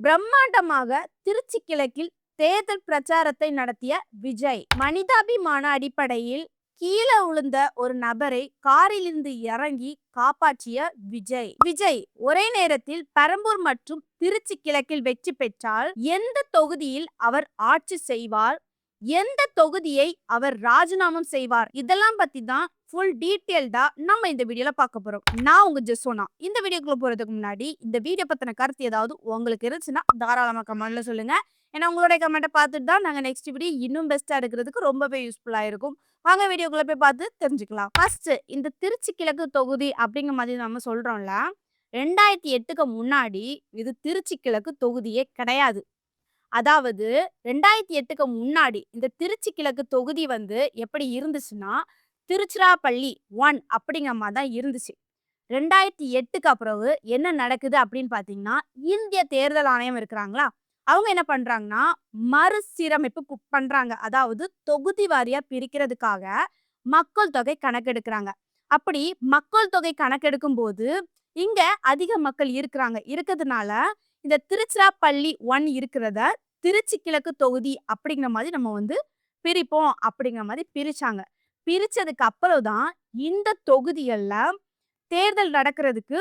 பிரம்மாண்டமாக திருச்சி கிழக்கில் தேர்தல் பிரச்சாரத்தை நடத்திய விஜய். மனிதாபிமான அடிப்படையில் கீழே விழுந்த ஒரு நபரை காரிலிருந்து இறங்கி காப்பாற்றிய விஜய் ஒரே நேரத்தில் பெரம்பூர் மற்றும் திருச்சி கிழக்கில் வெற்றி பெற்றால் எந்த தொகுதியில் அவர் ஆட்சி செய்வார், எந்த தொகுதியை அவர் ராஜினாமா செய்வார், இதெல்லாம் பத்தி தான் ஃபுல் டீட்டெயில்டா நம்ம இந்த வீடியோல பார்க்க போறோம். நான் உங்க ஜெசோனா. இந்த வீடியோக்குள்ள போறதுக்கு முன்னாடி இந்த வீடியோ பத்தின கருத்து ஏதாவது உங்களுக்கு இருந்துச்சுன்னா தாராளமா கமெண்ட்ல சொல்லுங்க. ஏன்னா உங்களுடைய கமெண்ட்டை பார்த்துட்டு தான் நாங்க நெக்ஸ்ட் வீடியோ இன்னும் பெஸ்டா எடுக்கிறதுக்கு ரொம்பவே யூஸ்ஃபுல்லா இருக்கும். வாங்க வீடியோக்குள்ள போய் பார்த்து தெரிஞ்சுக்கலாம். ஃபர்ஸ்ட் இந்த திருச்சி கிழக்கு தொகுதி அப்படிங்கிற மாதிரி நம்ம சொல்றோம்ல, 2008க்கு முன்னாடி இது திருச்சி கிழக்கு தொகுதியே கிடையாது. அதாவது 2008க்கு முன்னாடி இந்த திருச்சி கிழக்கு தொகுதி எப்படி இருந்துச்சுன்னா திருச்சிராப்பள்ளி 1 அப்படிங்கிற மாதிரி தான் இருந்துச்சு. 2008க்கு அப்புறம் என்ன நடக்குது அப்படின்னு பாத்தீங்கன்னா, இந்திய தேர்தல் ஆணையம் இருக்கிறாங்களா, அவங்க என்ன பண்றாங்கன்னா மறுசீரமைப்பு பண்றாங்க. அதாவது தொகுதி வாரியா பிரிக்கிறதுக்காக மக்கள் தொகை கணக்கெடுக்கிறாங்க. அப்படி மக்கள் தொகை கணக்கெடுக்கும் போது இங்க அதிக மக்கள் இருக்கிறதுனால இந்த திருச்சிராப்பள்ளி 1 இருக்கிறத திருச்சி கிழக்கு தொகுதி அப்படிங்கிற மாதிரி நம்ம பிரிப்போம் அப்படிங்கிற மாதிரி பிரிச்சாங்க. பிரிச்சதுக்கு அப்புறம் தான் இந்த தொகுதிகள்ல தேர்தல் நடக்கிறதுக்கு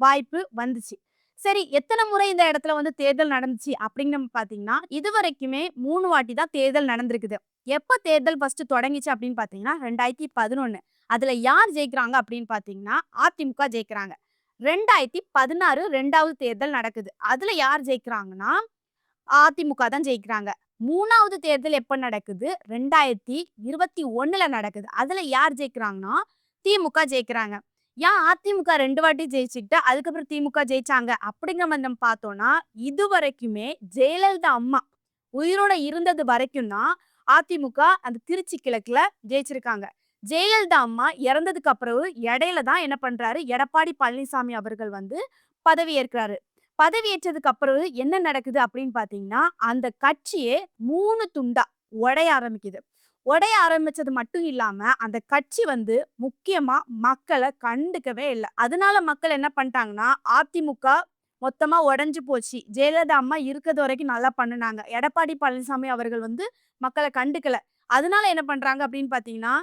வாய்ப்பு வந்துச்சு. சரி, எத்தனை முறை இந்த இடத்துல தேர்தல் நடந்துச்சு அப்படின்னு பாத்தீங்கன்னா, இது வரைக்குமே 3 வாட்டி தான் தேர்தல் நடந்திருக்குது. எப்ப தேர்தல் ஃபர்ஸ்ட் தொடங்கிச்சு அப்படின்னு பாத்தீங்கன்னா 2011. அதுல யார் ஜெயிக்கிறாங்க அப்படின்னு பாத்தீங்கன்னா அதிமுக ஜெயிக்கிறாங்க. 2016 2வது தேர்தல் நடக்குது. அதுல யார் ஜெயிக்கிறாங்கன்னா அதிமுக தான் ஜெயிக்கிறாங்க. 3வது தேர்தல் எப்ப நடக்குது? 2021ல நடக்குது. அதுல யார் ஜெயிக்கிறாங்கன்னா திமுக ஜெயிக்கிறாங்க. ஏன் அதிமுக 2 வாட்டி ஜெயிச்சுக்கிட்டு அதுக்கப்புறம் திமுக ஜெயிச்சாங்க அப்படிங்கிற மாதிரி நம்ம பார்த்தோம்னா, இது வரைக்குமே ஜெயலலிதா அம்மா உயிரோட இருந்தது வரைக்கும் தான் அதிமுக அந்த திருச்சி கிழக்குல ஜெயிச்சிருக்காங்க. ஜெயலலிதா அம்மா இறந்ததுக்கு அப்புறம் இடையில தான் என்ன பண்றாரு, எடப்பாடி பழனிசாமி அவர்கள் பதவி ஏற்கிறாரு. பதவியேற்றதுக்கு அப்புறம் என்ன நடக்குது அப்படின்னு பாத்தீங்கன்னா, அந்த கட்சியே 3 துண்டா உடைய ஆரம்பிக்குது. உடைய ஆரம்பிச்சது மட்டும் இல்லாம அந்த கட்சி முக்கியமா மக்களை கண்டுக்கவே இல்லை. அதனால மக்கள் என்ன பண்ணிட்டாங்கன்னா, அதிமுக மொத்தமா உடைஞ்சு போச்சு, ஜெயலலிதா அம்மா இருக்கிறது வரைக்கும் நல்லா பண்ணுனாங்க, எடப்பாடி பழனிசாமி அவர்கள் மக்களை கண்டுக்கல, அதனால என்ன பண்றாங்க அப்படின்னு பாத்தீங்கன்னா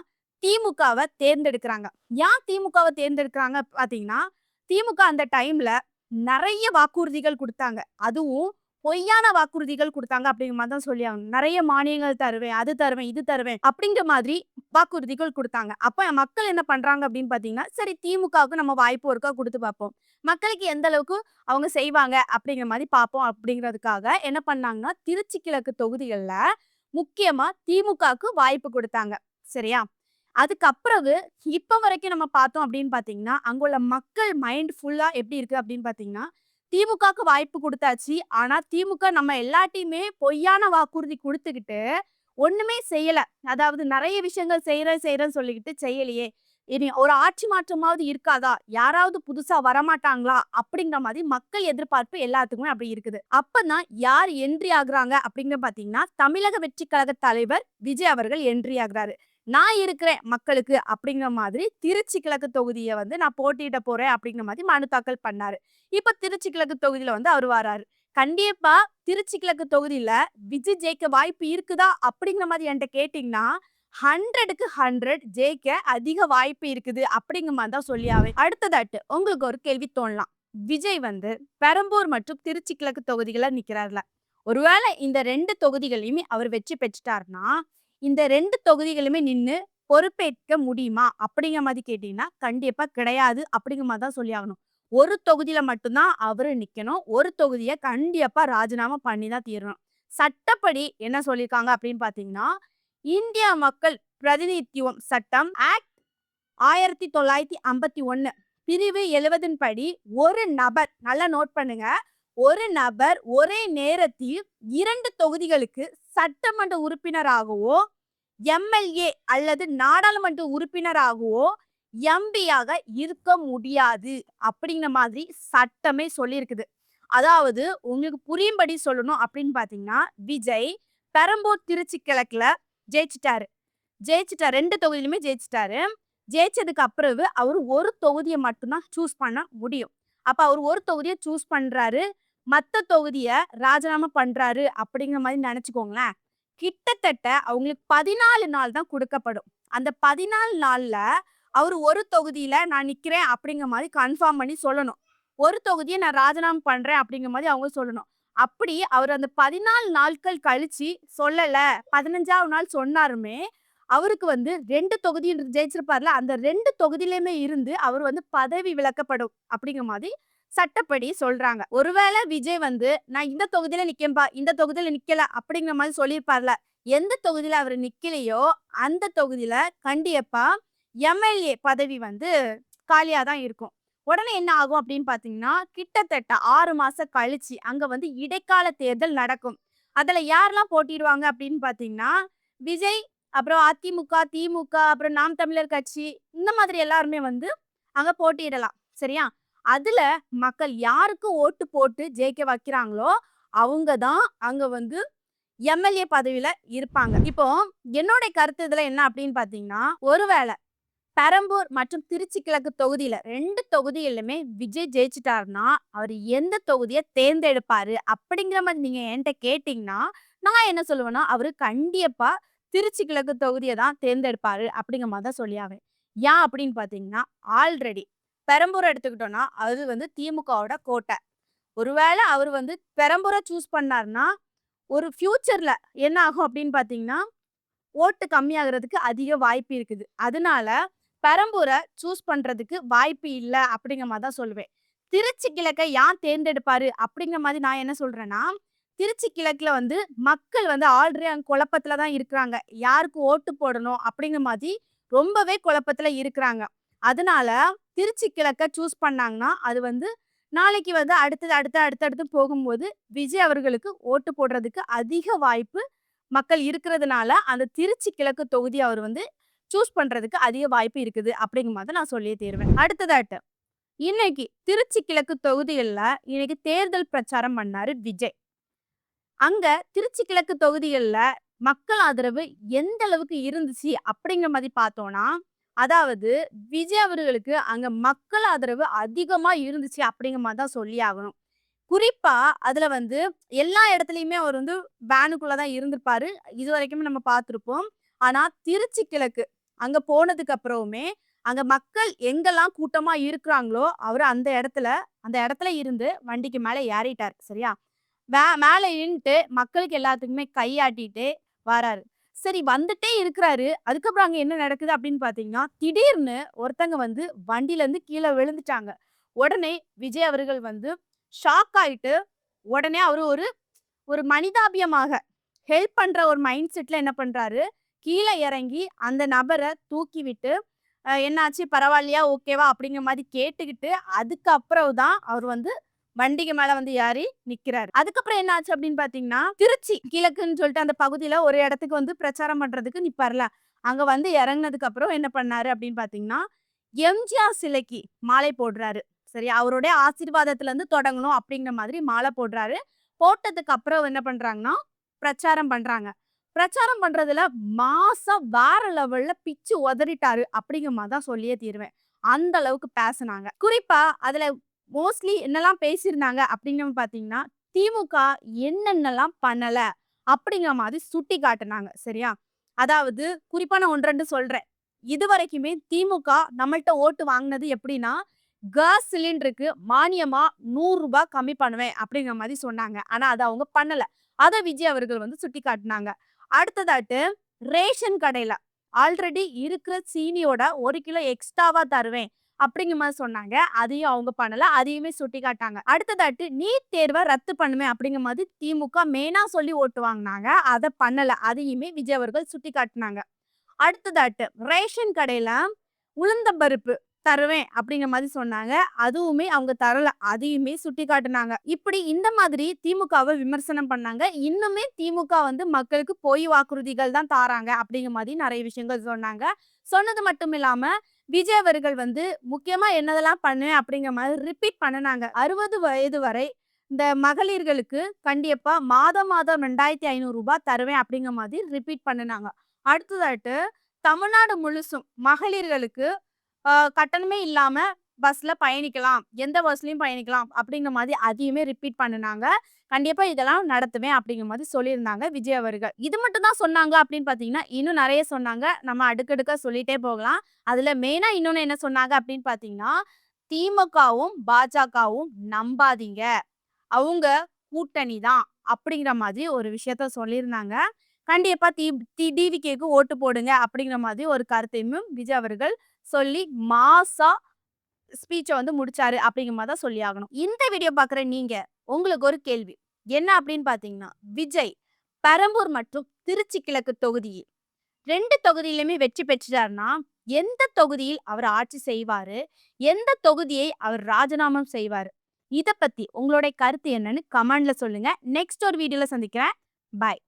திமுகவை தேர்ந்தெடுக்கிறாங்க. ஏன் திமுகவை தேர்ந்தெடுக்கிறாங்க பாத்தீங்கன்னா, திமுக அந்த டைம்ல நிறைய வாக்குறுதிகள் கொடுத்தாங்க. அதுவும் பொய்யான வாக்குறுதிகள் கொடுத்தாங்க அப்படிங்கிற மாதிரி தான் சொல்லி ஆகணும். நிறைய மானியங்கள் தருவேன், அது தருவேன், இது தருவேன் அப்படிங்கிற மாதிரி வாக்குறுதிகள் கொடுத்தாங்க. அப்ப மக்கள் என்ன பண்றாங்க அப்படின்னு பாத்தீங்கன்னா, சரி திமுகவுக்கு நம்ம வாய்ப்பு ஒருக்கா கொடுத்து பார்ப்போம், மக்களுக்கு எந்த அளவுக்கு அவங்க செய்வாங்க அப்படிங்கிற மாதிரி பார்ப்போம் அப்படிங்கிறதுக்காக என்ன பண்ணாங்கன்னா திருச்சி கிழக்கு தொகுதிகள்ல முக்கியமா திமுகவுக்கு வாய்ப்பு கொடுத்தாங்க. சரியா? அதுக்கப்புறம் இப்ப வரைக்கும் நம்ம பார்த்தோம் அப்படின்னு பாத்தீங்கன்னா, அங்குள்ள மக்கள் மைண்ட் ஃபுல்லா எப்படி இருக்கு அப்படின்னு பாத்தீங்கன்னா, திமுகவுக்கு வாய்ப்பு கொடுத்தாச்சு, ஆனா திமுக நம்ம எல்லாத்தையுமே பொய்யான வாக்குறுதி கொடுத்துக்கிட்டு ஒண்ணுமே செய்யல. அதாவது நிறைய விஷயங்கள் செய்யறேன்னு சொல்லிக்கிட்டு செய்யலையே, இனி ஒரு ஆட்சி மாற்றமாவது இருக்காதா, யாராவது புதுசா வரமாட்டாங்களா அப்படிங்கிற மாதிரி மக்கள் எதிர்பார்ப்பு எல்லாத்துக்குமே அப்படி இருக்குது. அப்பதான் யார் என்ட்ரி ஆகுறாங்க அப்படிங்கிற பாத்தீங்கன்னா, தமிழக வெற்றி கழக தலைவர் விஜய் அவர்கள் என்ட்ரி ஆகுறாரு. நான் இருக்கிறேன் மக்களுக்கு அப்படிங்கிற மாதிரி திருச்சி கிழக்கு தொகுதியை நான் போட்டியிட போறேன் அப்படிங்கிற மாதிரி மனு தாக்கல் பண்ணாரு. இப்ப திருச்சி கிழக்கு தொகுதியில அவர் வராரு. கண்டிப்பா திருச்சி கிழக்கு தொகுதியில விஜய் ஜெயிக்க வாய்ப்பு இருக்குதா அப்படிங்கிற மாதிரி என்கிட்ட கேட்டீங்கன்னா 100க்கு 100 ஜெயிக்க அதிக வாய்ப்பு இருக்குது அப்படிங்கிற மாதிரி தான் சொல்லியாவே. அடுத்ததாட்டு உங்களுக்கு ஒரு கேள்வி தோணலாம், விஜய் பெரம்பூர் மற்றும் திருச்சி கிழக்கு தொகுதிகளை நிக்கிறாருல, ஒருவேளை இந்த 2 தொகுதிகளையுமே அவர் வெற்றி பெற்றுட்டாருன்னா இந்த 2 தொகுதிகளுமே நின்னு பொறுப்பேற்க முடியுமா அப்படிங்கிற மாதிரி கேட்டீங்கன்னா கண்டிப்பா கிடையாது அப்படிங்கிற மாதிரி தான் சொல்லி ஆகணும். ஒரு தொகுதியில மட்டும்தான் அவரு நிக்கணும். ஒரு தொகுதியை கண்டிப்பா ராஜினாமா பண்ணி தான் தீரணும். சட்டப்படி என்ன சொல்லியிருக்காங்க அப்படின்னு பாத்தீங்கன்னா, இந்திய மக்கள் பிரதிநிதித்துவம் சட்டம் ஆக்ட் 1951 பிரிவு 70 படி ஒரு நபர், நல்லா நோட் பண்ணுங்க, ஒரு நபர் ஒரே நேரத்தில் 2 தொகுதிகளுக்கு சட்டமன்ற உறுப்பினராகவோ எம்எல்ஏ அல்லது நாடாளுமன்ற உறுப்பினராகவோ எம்பியாக இருக்க முடியாது அப்படிங்கிற மாதிரி சட்டமே சொல்லியிருக்குது. அதாவது உங்களுக்கு புரியும்படி சொல்லணும் அப்படின்னு பாத்தீங்கன்னா, விஜய் பெரம்பூர் திருச்சி கிழக்குல ஜெயிச்சிட்டாரு. 2 தொகுதியிலுமே ஜெயிச்சிட்டாரு. ஜெயிச்சதுக்கு அப்புறம் அவர் ஒரு தொகுதியை மட்டும்தான் சூஸ் பண்ண முடியும். அப்ப அவர் ஒரு தொகுதியை சூஸ் பண்றாரு. மத்த தொகுதிய ராஜினாமா பண்றாரு அப்படிங்கிற மாதிரி நினைச்சுக்கோங்களேன். கிட்டத்தட்ட அவங்களுக்கு 14 நாள் தான் குடுக்கப்படும். அந்த 14 நாள்ல அவரு ஒரு தொகுதியில நான் நிக்கிறேன் அப்படிங்கிற மாதிரி கன்ஃபார்ம் பண்ணி சொல்லணும். ஒரு தொகுதிய நான் ராஜினாமா பண்றேன் அப்படிங்கிற மாதிரி அவங்க சொல்லணும். அப்படி அவர் அந்த 14 நாட்கள் கழிச்சு சொல்லல, 15வது நாள் சொன்னாருமே, அவருக்கு 2 தொகுதி ஜெயிச்சிருப்பார்ல, அந்த 2 தொகுதியிலயுமே இருந்து அவர் பதவி விலக்கப்படும் அப்படிங்கிற மாதிரி சட்டப்படி சொல்றாங்க. ஒருவேளை விஜய் நான் இந்த தொகுதியில நிக்கேன்பா, இந்த தொகுதியில நிக்கல அப்படிங்கிற மாதிரி சொல்லியிருப்பார்ல. எந்த தொகுதியில அவரு நிக்கலையோ, அந்த தொகுதியில கண்டிப்பா எம்எல்ஏ பதவி காலியா தான் இருக்கும். உடனே என்ன ஆகும் அப்படின்னு பார்த்தீங்கன்னா, கிட்டத்தட்ட 6 மாசம் கழிச்சு அங்க இடைக்கால தேர்தல் நடக்கும். அதுல யாரெல்லாம் போட்டியிடுவாங்க அப்படின்னு பார்த்தீங்கன்னா, விஜய், அப்புறம் அதிமுக, திமுக, அப்புறம் நாம் தமிழர் கட்சி இந்த மாதிரி எல்லாருமே அங்க போட்டியிடலாம். சரியா? அதுல மக்கள் யாருக்கு ஓட்டு போட்டு ஜெயிக்க வைக்கிறாங்களோ, அவங்க தான் அங்க எம்எல்ஏ பதவியில இருப்பாங்க. இப்போ என்னோட கருத்து இதுல என்ன அப்படின்னு பார்த்தீங்கன்னா, ஒருவேளை பெரம்பூர் மற்றும் திருச்சி கிழக்கு தொகுதியில 2 தொகுதியிலுமே விஜய் ஜெயிச்சுட்டாருன்னா, அவரு எந்த தொகுதிய தேர்ந்தெடுப்பாரு அப்படிங்கிற மாதிரி நீங்க என்ட்ட கேட்டீங்கன்னா, நான் என்ன சொல்லுவேன்னா, அவரு கண்டிப்பா திருச்சி கிழக்கு தொகுதிய தான் தேர்ந்தெடுப்பாரு அப்படிங்கிற மாதிரி தான் சொல்லியாவேன். ஏன் அப்படின்னு பார்த்தீங்கன்னா, ஆல்ரெடி பெரம்பூர் எடுத்துக்கிட்டோம்னா, அது திமுகவோட கோட்டை. ஒருவேளை அவரு பெரம்பூர சூஸ் பண்ணாருன்னா, ஒரு ஃபியூச்சர்ல என்ன ஆகும் அப்படின்னு பார்த்தீங்கன்னா, ஓட்டு கம்மியாகுறதுக்கு அதிக வாய்ப்பு இருக்குது. அதனால பெரம்பூர சூஸ் பண்றதுக்கு வாய்ப்பு இல்ல அப்படிங்கிற மாதிரி தான் சொல்லுவேன். திருச்சி கிழக்க யார் தேர்ந்தெடுப்பாரு அப்படிங்கிற மாதிரி நான் என்ன சொல்றேன்னா, திருச்சி கிழக்குல மக்கள் ஆல்ரெடி அங்க குழப்பத்துல தான் இருக்கிறாங்க. யாருக்கு ஓட்டு போடணும் அப்படிங்கிற மாதிரி ரொம்பவே குழப்பத்துல இருக்கிறாங்க. அதனால திருச்சி கிழக்க சூஸ் பண்ணாங்கன்னா, அது நாளைக்கு அடுத்தடுத்து போகும்போது விஜய் அவர்களுக்கு ஓட்டு போடுறதுக்கு அதிக வாய்ப்பு மக்கள் இருக்கிறதுனால, அந்த திருச்சி கிழக்கு தொகுதி அவர் சூஸ் பண்றதுக்கு அதிக வாய்ப்பு இருக்குது அப்படிங்கிற மாதிரி நான் சொல்லியே தீருவேன். அடுத்ததாட்டு இன்னைக்கு திருச்சி கிழக்கு தொகுதிகள்ல இன்னைக்கு தேர்தல் பிரச்சாரம் பண்ணாரு விஜய். அங்க திருச்சி கிழக்கு தொகுதிகள்ல மக்கள் ஆதரவு எந்த அளவுக்கு இருந்துச்சு அப்படிங்கிற மாதிரி பார்த்தோம்னா, அதாவது விஜய் அவர்களுக்கு அங்க மக்கள் ஆதரவு அதிகமா இருந்துச்சு அப்படிங்கிற மாதிரி தான் சொல்லி ஆகணும். குறிப்பா அதுல எல்லா இடத்துலயுமே அவர் வேனுக்குள்ள தான் இருந்திருப்பாரு. இதுவரைக்குமே நம்ம பார்த்திருப்போம். ஆனா திருச்சி கிழக்கு அங்க போனதுக்கு அப்புறமுமே அங்க மக்கள் எங்கெல்லாம் கூட்டமா இருக்கிறாங்களோ, அவரு அந்த இடத்துல இருந்து வண்டிக்கு மேல ஏறிட்டாரு. சரியா? மேல நின்னுட்டு மக்களுக்கு எல்லாத்துக்குமே கையாட்டிட்டு வராரு. சரி வந்துட்டே இருக்கிறாரு. அதுக்கப்புறம் அங்க என்ன நடக்குது அப்படின்னு பார்த்தீங்கன்னா, திடீர்னு ஒருத்தங்க வண்டியில இருந்து கீழ விழுந்துட்டாங்க. உடனே விஜய் அவர்கள் ஷாக் ஆயிட்டு, உடனே அவரு ஒரு ஒரு மனிதாபியமாக ஹெல்ப் பண்ற ஒரு மைண்ட் செட்ல என்ன பண்றாரு, கீழ இறங்கி அந்த நபர தூக்கி விட்டு, என்னாச்சு பரவாயில்லையா? ஓகேவா? அப்படிங்கிற மாரி கேட்டுக்கிட்டு, அதுக்கப்புறம் தான் அவர் வண்டிக்கு மேல ஏறி நிக்கிறாரு. அதுக்கப்புறம் என்ன ஆச்சு அப்படின்னு பார்த்தீங்கன்னா, திருச்சி கிழக்குன்னு சொல்லிட்டு அந்த பகுதியில ஒரு இடத்துக்கு பிரச்சாரம் பண்றதுக்கு நிப்பார்ல. அங்க இறங்குனதுக்கு அப்புறம் என்ன பண்ணாரு அப்படின்னு பார்த்தீங்கன்னா, எம்ஜிஆர் சிலைக்கு மாலை போடுறாரு. சரி, அவருடைய ஆசீர்வாதத்துல இருந்து தொடங்கணும் அப்படிங்கிற மாதிரி மாலை போடுறாரு. போட்டதுக்கு அப்புறம் என்ன பண்றாங்கன்னா, பிரச்சாரம் பண்றாங்க. பிரச்சாரம் பண்றதுல மாஸா வேற லெவல்ல பிச்சு உதறிட்டாரு அப்படிங்கிற மாதிரி தான் சொல்லியே தீருவேன். அந்த அளவுக்கு பேசுனாங்க. குறிப்பா அதுல மோஸ்ட்லி என்னெல்லாம் பேசியிருந்தாங்க அப்படிங்கிற பார்த்தீங்கன்னா, திமுக என்னென்னலாம் பண்ணல அப்படிங்கிற மாதிரி சுட்டி காட்டுனாங்க. சரியா? அதாவது குறிப்பா நான் 1, 2 சொல்றேன். இதுவரைக்குமே திமுக நம்மள்ட்ட ஓட்டு வாங்குனது எப்படின்னா, கேஸ் சிலிண்டருக்கு மானியமா ரூ. 100 கம்மி பண்ணுவேன் அப்படிங்கிற மாதிரி சொன்னாங்க. ஆனா அத அவங்க பண்ணல. அத விஜய் அவர்கள் சுட்டிக்காட்டுனாங்க. அடுத்ததாட்டு ரேஷன் கடையில ஆல்ரெடி இருக்கிற சீனியோட 1 கிலோ எக்ஸ்ட்ராவா தருவேன் அப்படிங்கிற மாதிரி சொன்னாங்க. அதையும் அவங்க பண்ணல. அதையுமே சுட்டிக்காட்டாங்க. அடுத்ததாட்டு நீட் தேர்வை ரத்து பண்ணுவேன் அப்படிங்கிற மாதிரி திமுக மெயினா சொல்லி ஓட்டு வாங்குனாங்க. அத பண்ணல. அதையுமே விஜய் அவர்கள் சுட்டிக்காட்டுனாங்க. அடுத்ததாட்டு ரேஷன் கடையில உளுந்தம் பருப்பு தருவேன் அப்படிங்கிற மாதிரி சொன்னாங்க. அதுவுமே அவங்க தரல. அதையுமே சுட்டிக்காட்டுனாங்க. இப்படி இந்த மாதிரி திமுகவை விமர்சனம் பண்ணாங்க. இன்னுமே திமுக மக்களுக்கு பொய் வாக்குறுதிகள் தான் தாராங்க அப்படிங்கிற மாதிரி நிறைய விஷயங்கள் சொன்னாங்க. சொன்னது மட்டும் இல்லாம விஜய் அவர்கள் முக்கியமா என்னதெல்லாம் பண்ணுவேன் அப்படிங்கிற மாதிரி ரிப்பீட் பண்ணுனாங்க. 60 வயது வரை இந்த மகளிர்களுக்கு கண்டிப்பா மாதம் மாதம் ரூ. 2500 தருவேன் அப்படிங்கிற மாதிரி ரிப்பீட் பண்ணுனாங்க. அடுத்ததாட்டு தமிழ்நாடு முழுசும் மகளிர்களுக்கு கட்டணமே இல்லாம பஸ்ல பயணிக்கலாம், எந்த பஸ்லயும் பயணிக்கலாம் அப்படிங்கிற மாதிரி அதையுமே ரிப்பீட் பண்ணுனாங்க. கண்டிப்பா இதெல்லாம் நடத்துவேன் அப்படிங்கிற மாதிரி சொல்லியிருந்தாங்க விஜய் அவர்கள். இது மட்டும் தான் சொன்னாங்க அப்படின்னு பார்த்தீங்கன்னா, இன்னும் நெறைய சொன்னாங்க. நம்ம அடுக்கடுக்கா சொல்லிட்டே போகலாம். அதுல மெயினா இன்னொன்னு என்ன சொன்னாங்க அப்படின்னு பார்த்தீங்கன்னா, திமுகவும், பாஜகவும் நம்பாதீங்க. அவங்க கூட்டணி தான் அப்படிங்கிற மாதிரி ஒரு விஷயத்த சொல்லியிருந்தாங்க. கண்டிப்பா டிவிகேக்கு ஓட்டு போடுங்க அப்படிங்கிற மாதிரி ஒரு கருத்தையும் விஜய் அவர்கள் சொல்லி மாஸா ஸ்பீச்ச வந்து முடிச்சாரு அப்படிங்கிற மாதிரி தான் சொல்லி ஆகணும். இந்த வீடியோ பார்க்குற நீங்க உங்களுக்கு ஒரு கேள்வி. என்ன அப்படின்னு பார்த்தீங்கன்னா, விஜய் பெரம்பூர் மற்றும் திருச்சி கிழக்கு தொகுதியில் 2 தொகுதியிலுமே வெற்றி பெற்றுட்டார்னா, எந்த தொகுதியில் அவர் ஆட்சி செய்வாரு? எந்த தொகுதியை அவர் ராஜினாமா செய்வாரு? இத பத்தி உங்களுடைய கருத்து என்னன்னு கமெண்ட்ல சொல்லுங்க. நெக்ஸ்ட் ஒரு வீடியோல சந்திக்கிறேன். பாய்.